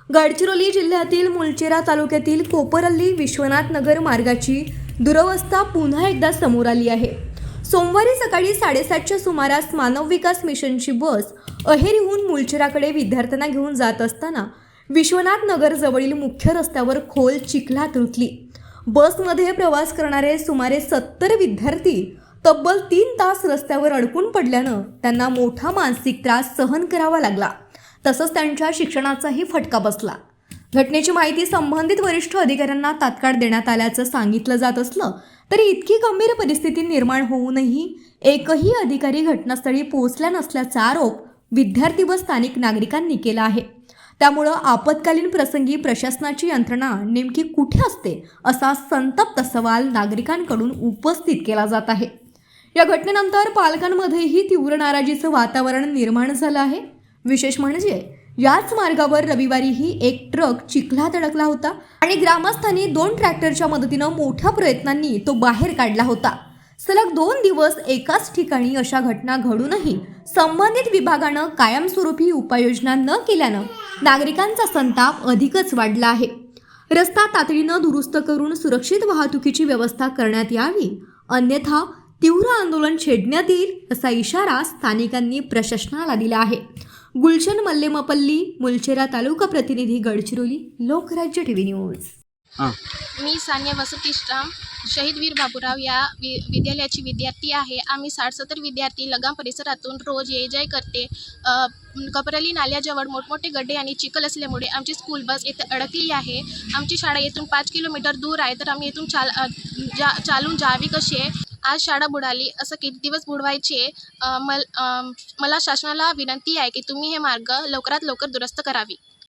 गडचिरोली जिल्ह्यातील मुलचेरा तालुक्यातील कोपरल्ली विश्वनाथ नगर मार्गाची दुरवस्था पुन्हा एकदा समोर आली आहे। सोमवारी सकाळी 7:30च्या सुमारास मानव विकास मिशनची बस अहेरीहून मुलचेराकडे विद्यार्थ्यांना घेऊन जात असताना विश्वनाथ नगर जवळील मुख्य रस्त्यावर खोल चिखलात रुतली। बसमध्ये प्रवास करणारे सुमारे 70 विद्यार्थी तब्बल 3 तास रस्त्यावर अडकून पडल्यानं त्यांना मोठा मानसिक त्रास सहन करावा लागला। तसंच त्यांच्या शिक्षणाचाही फटका बसला। घटनेची माहिती संबंधित वरिष्ठ अधिकाऱ्यांना तात्काळ देण्यात आल्याचं सांगितलं जात असलं तरी इतकी गंभीर परिस्थिती निर्माण होऊनही एकही अधिकारी घटनास्थळी पोहोचला नसल्याचा आरोप विद्यार्थी व स्थानिक नागरिकांनी केला आहे। त्यामुळे आपत्कालीन प्रसंगी प्रशासनाची यंत्रणा नेमकी कुठे असते असा संतप्त सवाल नागरिकांकडून उपस्थित केला जात आहे। या घटनेनंतर पालकांमध्येही तीव्र नाराजीचं वातावरण निर्माण झालं आहे। विशेष म्हणजे याच मार्गावर रविवारीही एक ट्रक चिखलात अडकला होता आणि ग्रामस्थांनी 2 ट्रॅक्टरच्या मदतीने मोठ्या प्रयत्नांनी तो बाहेर काढला होता। सलग 2 दिवस एकाच ठिकाणी अशा घटना घडूनही संबंधित विभागानं कायमस्वरूपी उपाययोजना न केल्यानं नागरिकांचा संताप अधिकच वाढला आहे। रस्ता तातडीनं दुरुस्त करून सुरक्षित वाहतुकीची व्यवस्था करण्यात यावी, अन्यथा तीव्र आंदोलन छेडण्यात येईल असा इशारा स्थानिकांनी प्रशासनाला दिला आहे। गुलशन मल्लेमपल्ली, मुलचेरा तालुका प्रतिनिधी, गडचिरोली, लोकराज्य टीव्ही न्यूज। मी सानिया वसतिष्ठाम शहीद वीर बाबूराव या विद्यालयाची विद्यार्थी आहे। आम्ही 60-70 विद्यार्थी लगाम परिसरातून रोज ये जाय करते। कोपरल्ली नाल्याजवळ मोठमोठे गड्डे आणि चिखल असल्यामुळे आमची स्कूल बस येथे अडकली आहे। आमची शाळा येथून 5 किलोमीटर दूर आहे, तर आम्ही येथून चालून जावी कसे? आज शाळा बुडाली, असं किती दिवस बुडवायचे? मला शासनाला विनंती आहे की तुम्ही हे मार्ग लवकरात लवकर दुरुस्त करावी।